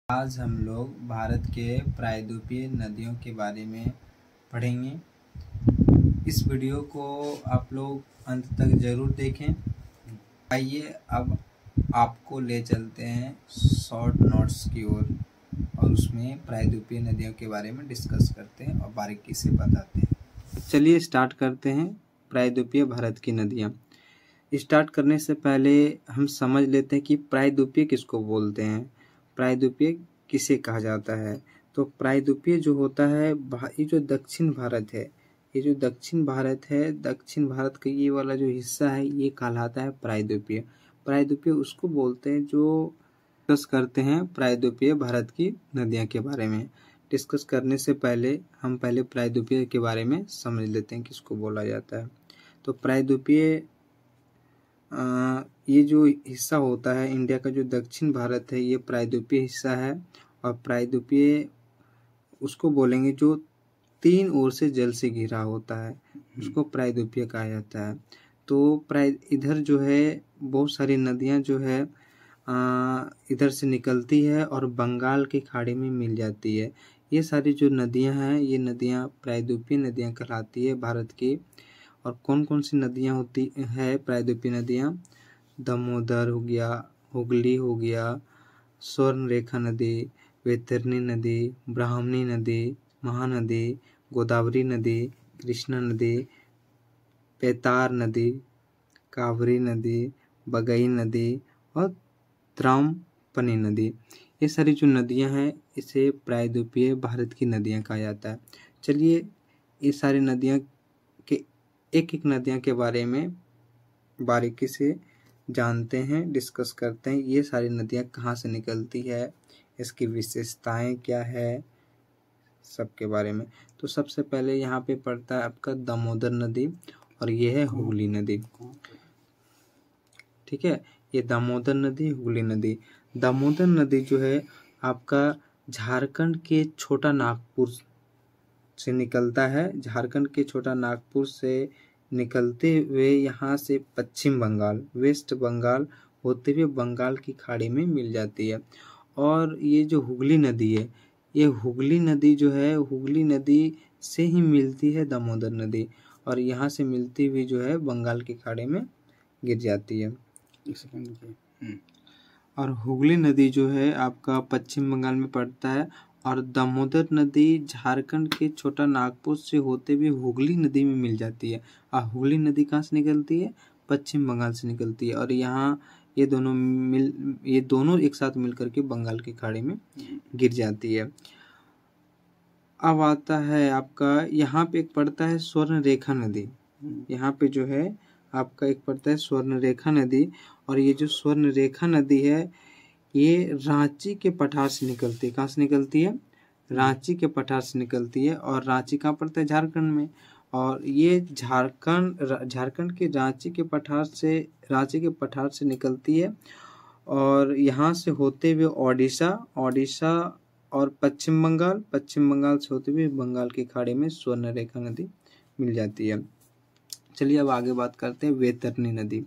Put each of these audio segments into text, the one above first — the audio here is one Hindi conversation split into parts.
आज हम लोग भारत के प्रायद्वीपीय नदियों के बारे में पढ़ेंगे। इस वीडियो को आप लोग अंत तक ज़रूर देखें। आइए अब आपको ले चलते हैं शॉर्ट नोट्स की ओर और उसमें प्रायद्वीपीय नदियों के बारे में डिस्कस करते हैं और बारीकी से बताते हैं। चलिए स्टार्ट करते हैं प्रायद्वीपीय भारत की नदियाँ। स्टार्ट करने से पहले हम समझ लेते हैं कि प्रायद्वीपीय किसको बोलते हैं, प्रायद्वीपीय किसे कहा जाता है। तो प्रायद्वीपीय जो होता है ये जो दक्षिण भारत है, दक्षिण भारत का ये वाला जो हिस्सा है ये कहलाता है प्रायद्वीपीय। प्रायद्वीपीय उसको बोलते हैं जो डिस्कस करते हैं प्रायद्वीपीय भारत की नदियाँ के बारे में। डिस्कस करने से पहले हम पहले प्रायद्वीपीय के बारे में समझ लेते हैं किसको बोला जाता है। तो प्रायद्वीपीय ये जो हिस्सा होता है इंडिया का, जो दक्षिण भारत है, ये प्रायद्वीपीय हिस्सा है। और प्रायद्वीपीय उसको बोलेंगे जो तीन ओर से जल से घिरा होता है, उसको प्रायद्वीपीय कहा जाता है। तो इधर जो है बहुत सारी नदियां जो है इधर से निकलती है और बंगाल की खाड़ी में मिल जाती है। ये सारी जो नदियां हैं ये नदियां प्रायद्वीपीय नदियां कहलाती है भारत की। और कौन कौन सी नदियां होती है प्रायद्वीपीय नदियां? दामोदर हो गया, हुगली हो गया, स्वर्ण रेखा नदी, वैतरणी नदी, ब्राह्मणी नदी, महानदी, गोदावरी नदी, कृष्णा नदी, पेतार नदी, कावरी नदी, बगई नदी और त्रामपनी नदी। ये सारी जो नदियां हैं इसे प्रायद्वीपीय भारत की नदियां कहा जाता है। चलिए ये सारी नदियां के एक एक नदियां के बारे में बारीकी से जानते हैं, डिस्कस करते हैं। ये सारी नदियां कहाँ से निकलती है, इसकी विशेषताएं क्या है, सबके बारे में। तो सबसे पहले यहाँ पे पड़ता है आपका दामोदर नदी और ये है हुगली नदी। ठीक है, ये दामोदर नदी, हुगली नदी। दामोदर नदी जो है आपका झारखंड के छोटा नागपुर से निकलता है। झारखंड के छोटा नागपुर से निकलते हुए यहाँ से पश्चिम बंगाल, वेस्ट बंगाल होते हुए बंगाल की खाड़ी में मिल जाती है। और ये जो हुगली नदी है, ये हुगली नदी जो है हुगली नदी से ही मिलती है दामोदर नदी और यहाँ से मिलती हुई जो है बंगाल की खाड़ी में गिर जाती है। और हुगली नदी जो है आपका पश्चिम बंगाल में पड़ता है और दामोदर नदी झारखंड के छोटा नागपुर से होते हुए हुगली नदी में मिल जाती है। और हुगली नदी कहाँ से निकलती है? पश्चिम बंगाल से निकलती है और यहाँ ये दोनों एक साथ मिलकर के बंगाल की खाड़ी में गिर जाती है। अब आता है आपका यहाँ पे एक पड़ता है स्वर्ण रेखा नदी। यहाँ पे जो है आपका एक पड़ता है स्वर्ण रेखा नदी और ये जो स्वर्ण रेखा नदी है ये रांची के पठार से निकलती है। कहाँ से निकलती है? रांची के पठार से निकलती है। और रांची कहाँ पड़ता है? झारखंड में। और ये झारखंड के रांची के पठार से निकलती है और यहाँ से होते हुए ओडिशा और पश्चिम बंगाल से होते हुए बंगाल की खाड़ी में स्वर्ण रेखा नदी मिल जाती है। चलिए अब आगे बात करते हैं वैतरणी नदी।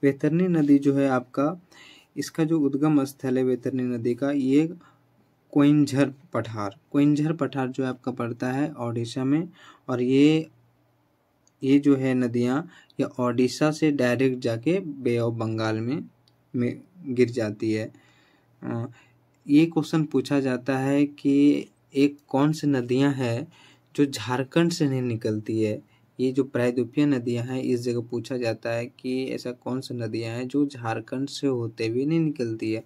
वैतरणी नदी जो है आपका, इसका जो उद्गम स्थल है वैतरणी नदी का, ये कोइंझर पठार जो है आपका पड़ता है ओडिशा में। और ये जो है नदियाँ ये ओडिशा से डायरेक्ट जाके बे ऑफ बंगाल में गिर जाती है। ये क्वेश्चन पूछा जाता है कि एक कौन सी नदियाँ हैं जो झारखंड से नहीं निकलती है। ये जो प्रायद्वीपीय नदियाँ हैं इस जगह पूछा जाता है कि ऐसा कौन सी नदियाँ हैं जो झारखंड से होते हुए नहीं निकलती है।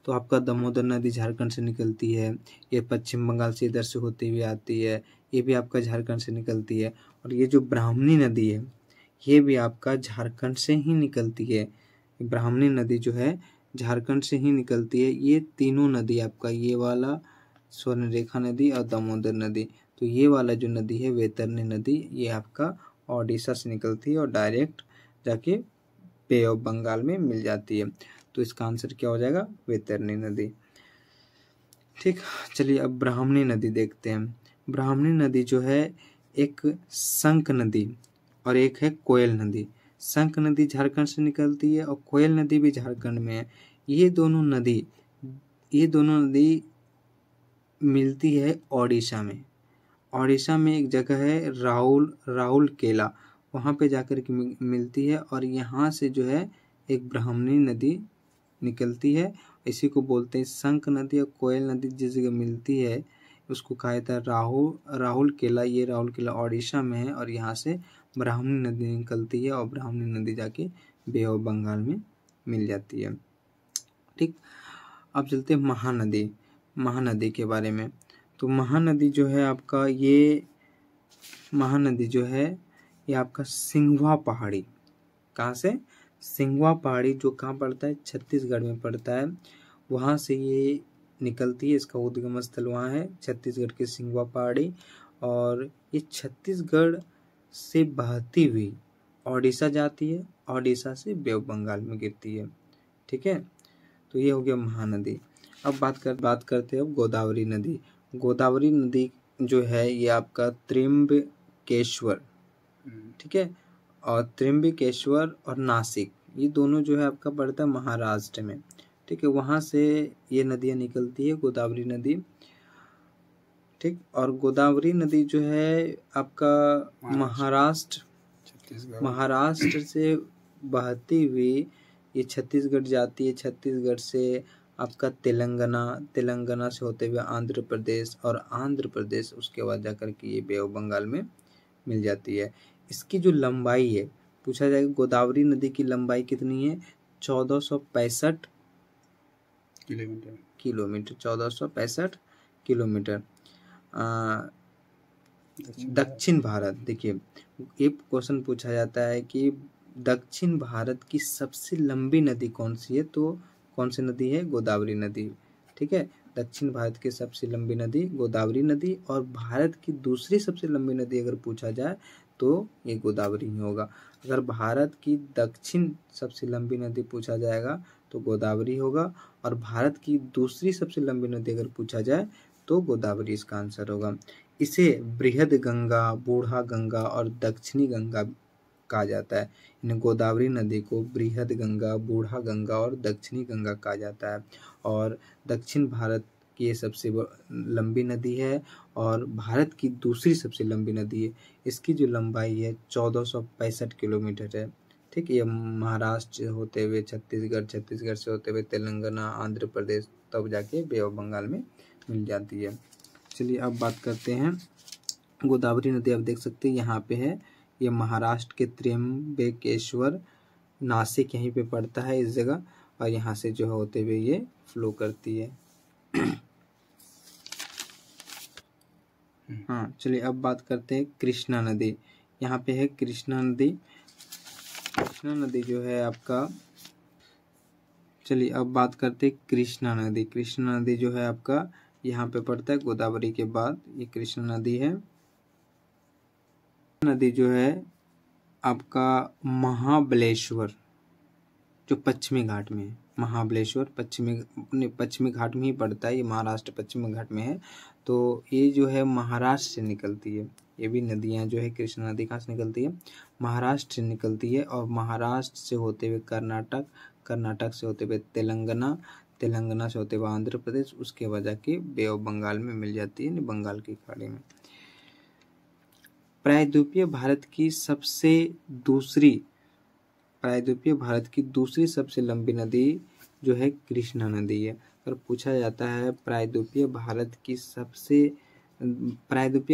तो आपका दामोदर नदी झारखंड से निकलती है, ये पश्चिम बंगाल से इधर से होते हुए आती है, ये भी आपका झारखंड से निकलती है। और ये जो ब्राह्मणी नदी है ये भी आपका झारखंड से ही निकलती है। ब्राह्मणी नदी जो है झारखंड से ही निकलती है। ये तीनों नदी आपका, ये वाला स्वर्ण रेखा नदी और दामोदर नदी, तो ये वाला जो नदी है वैतरणी नदी, ये आपका ओडिशा से निकलती है और डायरेक्ट जाके बे ऑफ बंगाल में मिल जाती है। तो इसका आंसर क्या हो जाएगा? वैतरणी नदी। ठीक, चलिए अब ब्राह्मणी नदी देखते हैं। ब्राह्मणी नदी जो है एक शंख नदी और एक है कोयल नदी। शंख नदी झारखंड से निकलती है और कोयल नदी भी झारखंड में है। ये दोनों नदी मिलती है ओडिशा में। ओडिशा में एक जगह है राउरकेला, वहाँ पे जाकर के मिलती है। और यहाँ से जो है एक ब्राह्मणी नदी निकलती है, इसी को बोलते हैं शंख नदी। और कोयल नदी जिस जगह मिलती है उसको कहा जाता है राउरकेला। ये राउरकेला ओडिशा में है और यहाँ से ब्राह्मणी नदी निकलती है और ब्राह्मणी नदी जाके बे ऑफ बंगाल में मिल जाती है। ठीक, अब चलते हैं महानदी के बारे में। तो महानदी जो है आपका, ये महानदी जो है ये आपका सिंघवा पहाड़ी, कहाँ से? सिंघवा पहाड़ी, जो कहाँ पड़ता है? छत्तीसगढ़ में पड़ता है। वहाँ से ये निकलती है, इसका उद्गम स्थल वहाँ है छत्तीसगढ़ की सिंघवा पहाड़ी। और ये छत्तीसगढ़ से बहती हुई ओडिशा जाती है, ओडिशा से बे ऑफ बंगाल में गिरती है। ठीक है, तो ये हो गया महानदी। अब बात करते हैं अब गोदावरी नदी। गोदावरी नदी जो है ये आपका त्र्यंबकेश्वर, ठीक है, और त्र्यंबकेश्वर और नासिक, ये दोनों जो है आपका पड़ता है महाराष्ट्र में। ठीक है, वहाँ से ये नदियाँ निकलती है, गोदावरी नदी। ठीक, और गोदावरी नदी जो है आपका महाराष्ट्र से बहती हुई ये छत्तीसगढ़ जाती है। छत्तीसगढ़ से आपका तेलंगाना से होते हुए आंध्र प्रदेश, और आंध्र प्रदेश उसके बाद जाकर के ये बे ऑफ बंगाल में मिल जाती है। इसकी जो लंबाई है, पूछा जाएगा गोदावरी नदी की लंबाई कितनी है? 1465 किलोमीटर। 1465 किलोमीटर। दक्षिण भारत, देखिए ये क्वेश्चन पूछा जाता है कि दक्षिण भारत की सबसे लंबी नदी कौन सी है? तो कौन सी नदी है? गोदावरी नदी। ठीक है, दक्षिण भारत की सबसे लंबी नदी गोदावरी नदी। और भारत की दूसरी सबसे लंबी नदी अगर पूछा जाए तो ये गोदावरी ही होगा। अगर भारत की दक्षिण सबसे लंबी नदी पूछा जाएगा तो गोदावरी होगा, और भारत की दूसरी सबसे लंबी नदी अगर पूछा जाए तो गोदावरी इसका आंसर होगा। इसे बृहद गंगा, बूढ़ा गंगा और दक्षिणी गंगा कहा जाता है। इन गोदावरी नदी को बृहद गंगा, बूढ़ा गंगा और दक्षिणी गंगा कहा जाता है। और दक्षिण भारत की ये सबसे लंबी नदी है और भारत की दूसरी सबसे लंबी नदी है। इसकी जो लंबाई है 1465 किलोमीटर है। ठीक है, ये महाराष्ट्र होते हुए छत्तीसगढ़, छत्तीसगढ़ से होते हुए तेलंगाना, आंध्र प्रदेश, तब जाके बे ऑफ बंगाल में मिल जाती है। चलिए अब बात करते हैं गोदावरी नदी। आप देख सकते हैं यहाँ पे है, ये महाराष्ट्र के त्र्यंबकेश्वर, नासिक यहीं पे पड़ता है इस जगह, और यहाँ से जो होते हुए ये फ्लो करती है। हाँ, चलिए अब बात करते हैं कृष्णा नदी। यहाँ पे है कृष्णा नदी। कृष्णा नदी जो है आपका, चलिए अब बात करते हैं कृष्णा नदी। कृष्णा नदी जो है आपका यहाँ पे पड़ता है गोदावरी के बाद, ये कृष्णा नदी है। नदी जो है आपका महाबलेश्वर, जो पश्चिमी घाट में है, महाबलेश्वर पश्चिमी घाट में ही पड़ता है, ये महाराष्ट्र पश्चिमी घाट में है। तो ये जो है महाराष्ट्र से निकलती है। ये भी नदियाँ जो है, कृष्णा नदी कहाँ से निकलती है? महाराष्ट्र से निकलती है, और महाराष्ट्र से होते हुए कर्नाटक, कर्नाटक से होते हुए तेलंगाना, तेलंगाना से होते हुए आंध्र प्रदेश, उसके वजह के बे ऑफ बंगाल में मिल जाती है, बंगाल की खाड़ी में। प्रायद्वीपीय भारत की दूसरी सबसे लंबी नदी जो है कृष्णा नदी है। अगर पूछा जाता है प्रायद्वीपीय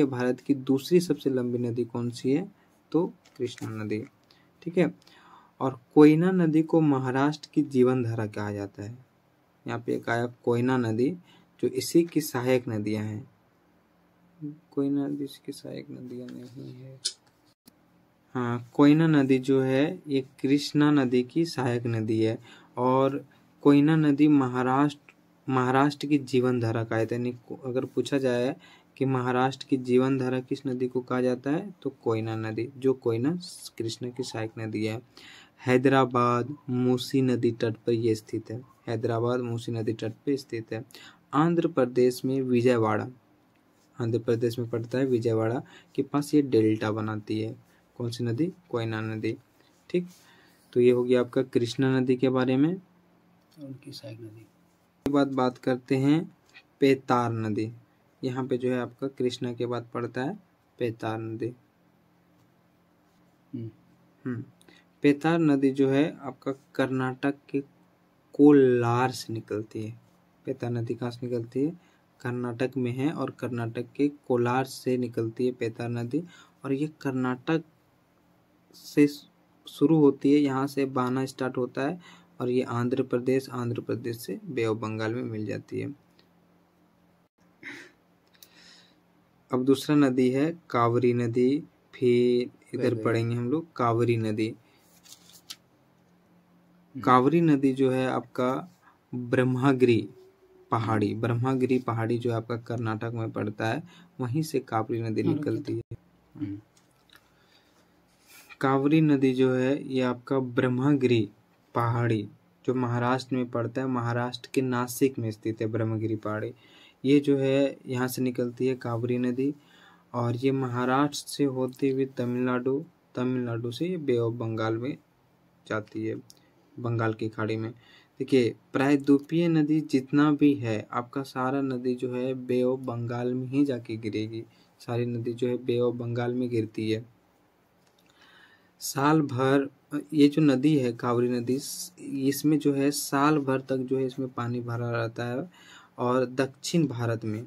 भारत की दूसरी सबसे लंबी नदी कौन सी है, तो कृष्णा नदी। ठीक है, और कोयना नदी को महाराष्ट्र की जीवन धारा कहा जाता है। यहाँ पे एक आया कोयना नदी, जो इसी की सहायक नदियां हैं। कोयना नदी इसकी सहायक नदियां नहीं है। हाँ, कोयना नदी जो है ये कृष्णा नदी की सहायक नदी है, और कोयना नदी महाराष्ट्र की जीवन धारा कहा जाता है। अगर पूछा जाए कि महाराष्ट्र की जीवन धारा किस नदी को कहा जाता है, तो कोयना नदी, जो कोयना कृष्णा की सहायक नदी है। हैदराबाद मूसी नदी तट पर यह स्थित है। हैदराबाद मूसी नदी तट पर स्थित है। आंध्र प्रदेश में विजयवाड़ा, आंध्र प्रदेश में पड़ता है, विजयवाड़ा के पास ये डेल्टा बनाती है। कौन सी नदी? कोयना नदी। ठीक, तो ये हो गया आपका कृष्णा नदी के बारे में, उनकी सहायक नदी। के बाद बात करते हैं पेतार नदी। यहाँ पे जो है आपका कृष्णा के बाद पड़ता है पेतार नदी। पेतार नदी जो है आपका कर्नाटक के कोलार से निकलती है। पेतार नदी कहाँ से निकलती है? कर्नाटक में है और कर्नाटक के कोलार से निकलती है पेतार नदी। और ये कर्नाटक से शुरू होती है, यहाँ से बहना स्टार्ट होता है और ये आंध्र प्रदेश से बे ऑफ बंगाल में मिल जाती है। अब दूसरा नदी है कावेरी नदी। फिर इधर पढ़ेंगे हम लोग कावेरी नदी। कावेरी नदी जो है आपका ब्रह्मगिरी पहाड़ी जो आपका कर्नाटक में पड़ता है, वहीं से कावेरी नदी निकलती है। कावेरी नदी जो है ये आपका ब्रह्मगिरी पहाड़ी जो महाराष्ट्र में पड़ता है, महाराष्ट्र के नासिक में स्थित है ब्रह्मगिरी पहाड़ी। ये जो है यहाँ से निकलती है कावेरी नदी और ये महाराष्ट्र से होते हुए तमिलनाडु से ये बे ऑफ बंगाल में जाती है, बंगाल की खाड़ी में। देखिए प्रायद्वीपीय नदी जितना भी है आपका सारा नदी जो है बे ऑफ बंगाल में ही जाके गिरेगी। सारी नदी जो है बे ऑफ बंगाल में गिरती है। साल भर ये जो नदी है कावेरी नदी, इसमें जो है साल भर तक जो है इसमें पानी भरा रहता है और दक्षिण भारत में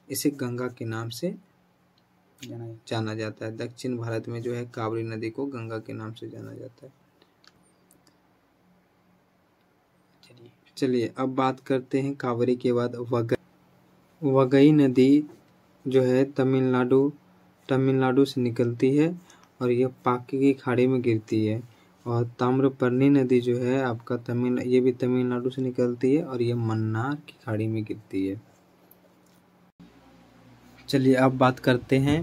इसे गंगा के नाम से जाना जाता है। दक्षिण भारत में जो है कावेरी नदी को गंगा के नाम से जाना जाता है। चलिए अब बात करते हैं कावेरी के बाद वगई नदी जो है तमिलनाडु से निकलती है और यह पाकी की खाड़ी में गिरती है। और ताम्रपर्णी नदी जो है आपका ये भी तमिलनाडु से निकलती है और यह मन्नार की खाड़ी में गिरती है। चलिए अब बात करते हैं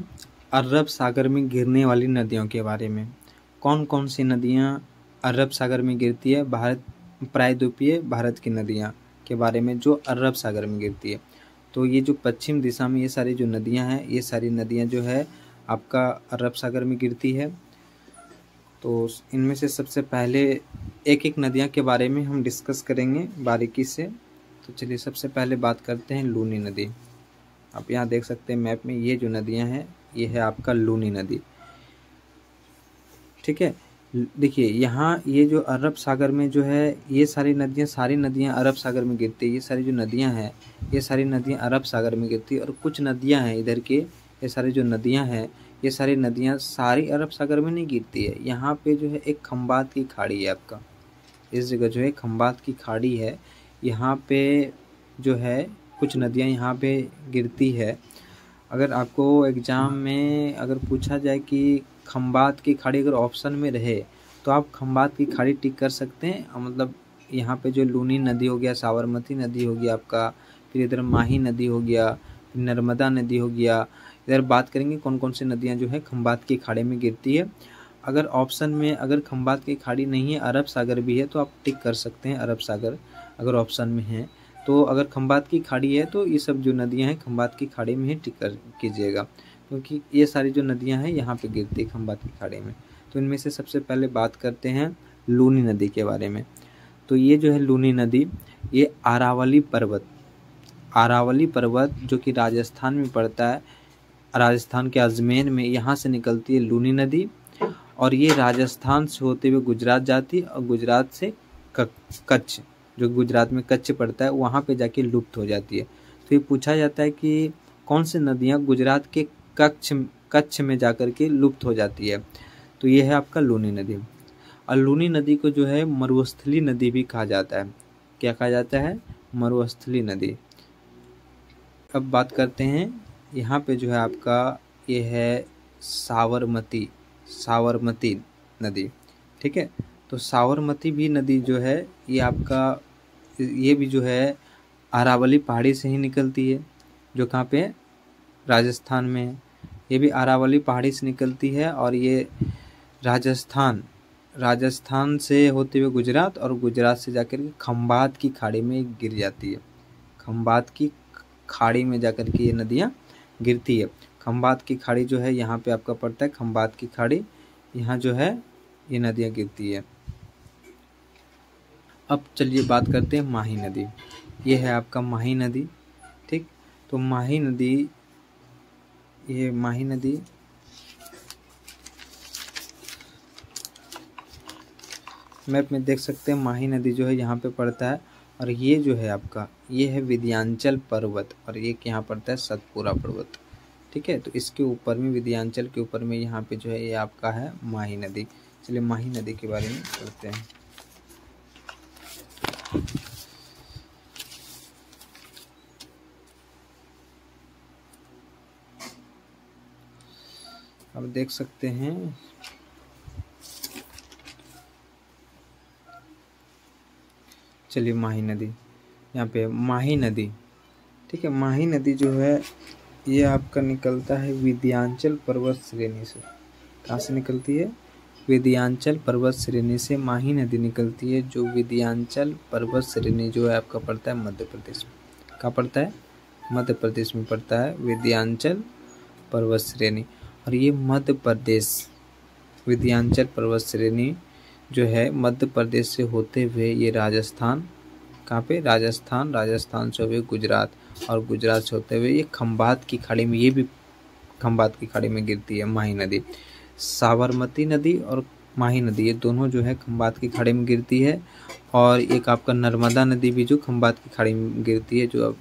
अरब सागर में गिरने वाली नदियों के बारे में। कौन कौन सी नदियां अरब सागर में गिरती है? प्रायद्वीपीय भारत की नदियां के बारे में जो अरब सागर में गिरती है। तो ये जो पश्चिम दिशा में ये सारी जो नदियां हैं, ये सारी नदियां जो है आपका अरब सागर में गिरती है। तो इनमें से सबसे पहले एक एक नदियां के बारे में हम डिस्कस करेंगे बारीकी से। तो चलिए सबसे पहले बात करते हैं लूनी नदी। आप यहाँ देख सकते हैं मैप में, ये जो नदियां हैं ये है आपका लूनी नदी। ठीक है, देखिए यहाँ ये जो अरब सागर में जो है ये सारी नदियां अरब सागर में गिरती है। ये सारी जो नदियां हैं ये सारी नदियां अरब सागर में गिरती है। और कुछ नदियां हैं इधर के, ये सारी जो नदियां हैं ये सारी नदियां सारी अरब सागर में नहीं गिरती है। यहाँ पे जो है एक खंबात की खाड़ी है आपका, इस जगह जो है खंबात की खाड़ी है। यहाँ पे जो है कुछ नदियाँ यहाँ पे गिरती है। अगर आपको एग्ज़ाम में अगर पूछा जाए कि खंबात की खाड़ी अगर ऑप्शन में रहे तो आप खंबात की खाड़ी टिक कर सकते हैं। मतलब यहाँ पे जो लूनी नदी हो गया, साबरमती नदी हो गया आपका, फिर इधर माही नदी हो गया, फिर नर्मदा नदी हो गया। इधर बात करेंगे कौन कौन सी नदियाँ जो है खंबात की खाड़ी में गिरती है। अगर ऑप्शन में अगर खंबात की खाड़ी नहीं है, अरब सागर भी है, तो आप टिक कर सकते हैं अरब सागर अगर ऑप्शन में है। तो अगर खंबात की खाड़ी है तो ये सब जो नदियाँ हैं खंबात की खाड़ी में ही टिक कर कीजिएगा, क्योंकि ये सारी जो नदियाँ हैं यहाँ पे गिरती है खंबात की खाड़ी में। तो इनमें से सबसे पहले बात करते हैं लूनी नदी के बारे में। तो ये जो है लूनी नदी, ये अरावली पर्वत जो कि राजस्थान में पड़ता है, राजस्थान के अजमेर में, यहाँ से निकलती है लूनी नदी। और ये राजस्थान से होते हुए गुजरात जाती है और गुजरात से कच्छ, जो गुजरात में कच्छ पड़ता है, वहाँ पे जाके लुप्त हो जाती है। तो ये पूछा जाता है कि कौन सी नदियाँ गुजरात के कच्छ में जाकर के लुप्त हो जाती है। तो ये है आपका लूनी नदी। और लूनी नदी को जो है मरुस्थली नदी भी कहा जाता है। क्या कहा जाता है? मरुस्थली नदी। अब बात करते हैं यहाँ पे जो है आपका ये है साबरमती नदी। ठीक है, तो साबरमती भी नदी जो है ये आपका, ये भी जो है अरावली पहाड़ी से ही निकलती है, जो कहाँ पे राजस्थान में है। ये भी अरावली पहाड़ी से निकलती है और ये राजस्थान से होते हुए गुजरात और गुजरात से जाकर के खंबात की खाड़ी में गिर जाती है। खंबात की खाड़ी में जाकर के ये नदियाँ गिरती है। खंबात की खाड़ी जो है यहाँ पे आपका पड़ता है, खंबात की खाड़ी, यहाँ जो है ये नदियाँ गिरती है। अब चलिए बात करते हैं माही नदी। ये है आपका माही नदी। ठीक, तो माही नदी, ये माही नदी मैप में देख सकते हैं, माही नदी जो है यहाँ पे पड़ता है। और ये जो है आपका, ये है विंध्याचल पर्वत, और एक यहाँ पड़ता है सतपुरा पर्वत। ठीक है, तो इसके ऊपर में, विंध्याचल के ऊपर में यहाँ पे जो है ये आपका है माही नदी। चलिए माही नदी के बारे में पढ़ते हैं। अब देख सकते हैं, चलिए माही नदी, यहाँ पे माही नदी। ठीक है, माही नदी जो है ये आपका निकलता है विंध्याचल पर्वत श्रेणी से। कहाँ से निकलती है? विंध्याचल पर्वत श्रेणी से माही नदी निकलती है, जो विंध्याचल पर्वत श्रेणी जो है आपका पड़ता है मध्य प्रदेश में। कहाँ पड़ता है? मध्य प्रदेश में पड़ता है विंध्याचल पर्वत श्रेणी। और ये मध्य प्रदेश, विंध्याचल पर्वत श्रेणी जो है मध्य प्रदेश से होते हुए ये राजस्थान, कहाँ पे? राजस्थान, राजस्थान से हुए गुजरात, और गुजरात से होते हुए ये खंभात की खाड़ी में, ये भी खंभात की खाड़ी में गिरती है माही नदी। साबरमती नदी और माही नदी ये दोनों जो है खंभात की खाड़ी में गिरती है। और एक आपका नर्मदा नदी भी जो खंभात की खाड़ी में गिरती है, जो अब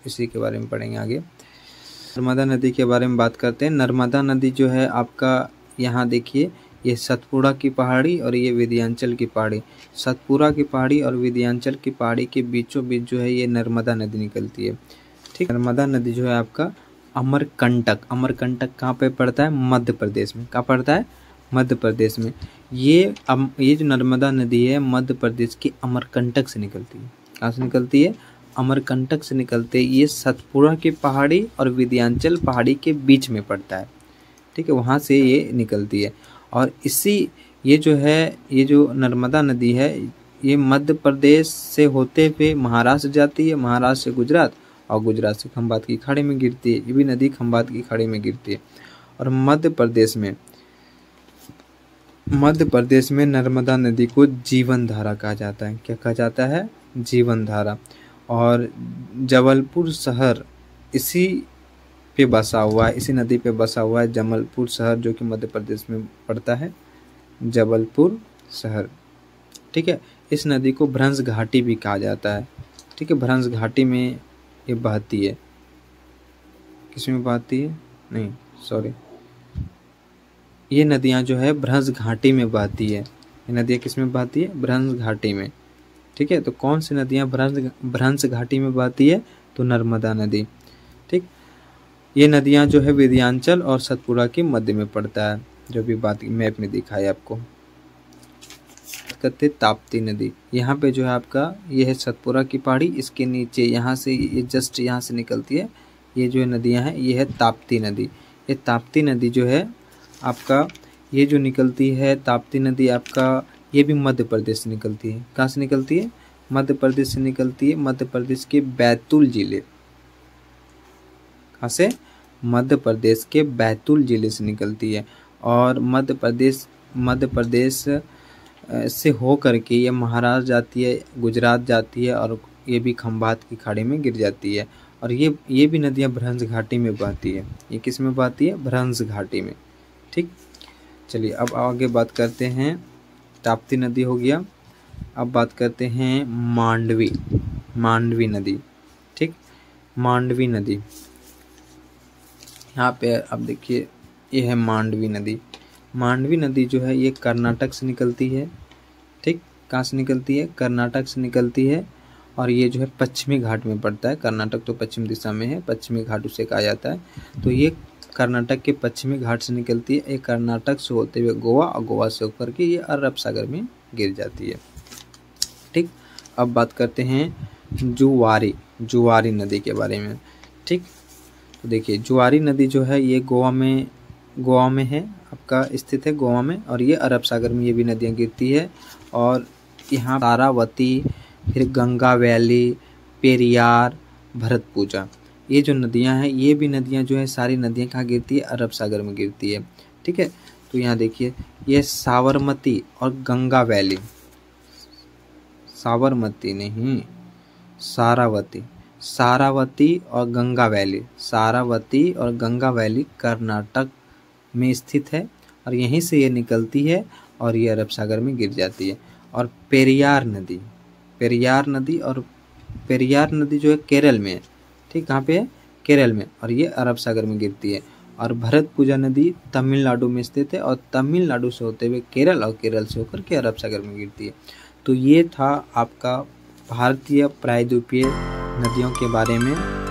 इसी के बारे में पढ़ेंगे आगे। नर्मदा नदी के बारे में बात करते हैं। नर्मदा नदी जो है आपका, यहाँ देखिए, ये सतपुड़ा की पहाड़ी और ये विंध्याचल की पहाड़ी, सतपुड़ा की पहाड़ी और विंध्याचल की पहाड़ी के बीचों बीच जो है ये नर्मदा नदी निकलती है। ठीक, नर्मदा नदी जो है आपका अमरकंटक, अमरकंटक कहाँ पे पड़ता है? मध्य प्रदेश में। कहाँ पड़ता है? मध्य प्रदेश में। ये जो नर्मदा नदी है मध्य प्रदेश की अमरकंटक से निकलती है। कहाँ से निकलती है? अमरकंटक से निकलते ये सतपुड़ा की पहाड़ी और विंध्याचल पहाड़ी के बीच में पड़ता है। ठीक है, वहाँ से ये निकलती है। और इसी ये जो है, ये जो नर्मदा नदी है ये मध्य प्रदेश से होते हुए महाराष्ट्र जाती है, महाराष्ट्र से गुजरात, और गुजरात से खंभात की खाड़ी में गिरती है। ये भी नदी खंभात की खाड़ी में गिरती है। और मध्य प्रदेश में नर्मदा नदी को जीवन धारा कहा जाता है। क्या कहा जाता है? जीवन धारा। और जबलपुर शहर इसी पे बसा हुआ है, इसी नदी पे बसा हुआ है जबलपुर शहर, जो कि मध्य प्रदेश में पड़ता है, जबलपुर शहर। ठीक है, इस नदी को भ्रंश घाटी भी कहा जाता है। ठीक है, भ्रंश घाटी में ये बहती है। किसमें बहती है? नहीं, सॉरी, ये नदियाँ जो है भ्रंश घाटी में बहती है। ये नदियाँ किसमें बहती है? भ्रंश घाटी में। ठीक है, तो कौन सी नदियाँ भ्रंश घाटी में बहती है? तो नर्मदा नदी। ठीक, ये नदियाँ जो है विंध्याचल और सतपुड़ा के मध्य में पड़ता है, जो भी बात मैप में दिखाई आपको। करते ताप्ती नदी, यहाँ पे जो है आपका, ये है सतपुड़ा की पहाड़ी, इसके नीचे यहाँ से, ये जस्ट यहाँ से निकलती है, ये जो नदियाँ हैं, ये है ताप्ती नदी। ये ताप्ती नदी जो है आपका, ये जो निकलती है ताप्ती नदी आपका, ये भी मध्य प्रदेश से निकलती है। कहाँ से निकलती है? मध्य प्रदेश से निकलती है। मध्य प्रदेश के बैतूल जिले, कहाँ से? मध्य प्रदेश के बैतूल जिले से निकलती है। और मध्य प्रदेश से हो करके ये महाराष्ट्र जाती है, गुजरात जाती है, और ये भी खंभात की खाड़ी में गिर जाती है। और ये भी नदियाँ भ्रंश घाटी में बहती है। ये किस में बहती है? भ्रंश घाटी में। ठीक, चलिए अब आगे बात करते हैं। ताप्ती नदी हो गया, अब बात करते हैं मांडवी नदी। ठीक, मांडवी नदी, यहाँ पे अब देखिए, ये है मांडवी नदी। मांडवी नदी जो है ये कर्नाटक से निकलती है। ठीक, कहाँ से निकलती है? कर्नाटक से निकलती है। और ये जो है पश्चिमी घाट में पड़ता है। कर्नाटक तो पश्चिम दिशा में है, पश्चिमी घाट उसे कहा जाता है। तो ये कर्नाटक के पश्चिमी घाट से निकलती है। ये कर्नाटक से होते हुए गोवा, और गोवा से होकर के ये अरब सागर में गिर जाती है। ठीक, अब बात करते हैं जुआरी नदी के बारे में। ठीक, तो देखिए जुआरी नदी जो है ये गोवा में है, आपका स्थित है गोवा में, और ये अरब सागर में ये भी नदियाँ गिरती है। और यहाँ तारावती, फिर गंगा वैली, पेरियार, भरतपुजा, ये जो नदियाँ हैं, ये भी नदियाँ जो है सारी नदियाँ कहाँ गिरती है? अरब सागर में गिरती है। ठीक है, तो यहाँ देखिए, ये साबरमती और गंगा वैली, साबरमती नहीं, सारावती और गंगा वैली, सारावती और गंगा वैली कर्नाटक में स्थित है और यहीं से ये निकलती है और ये अरब सागर में गिर जाती है। और पेरियार नदी, पेरियार नदी और पेरियार नदी जो है केरल में है, ठीक, कहाँ पे है, केरल में, और ये अरब सागर में गिरती है। और भरतपुजा नदी तमिलनाडु में स्थित है और तमिलनाडु से होते हुए केरल और केरल से होकर के अरब सागर में गिरती है। तो ये था आपका भारतीय प्रायद्वीपीय नदियों के बारे में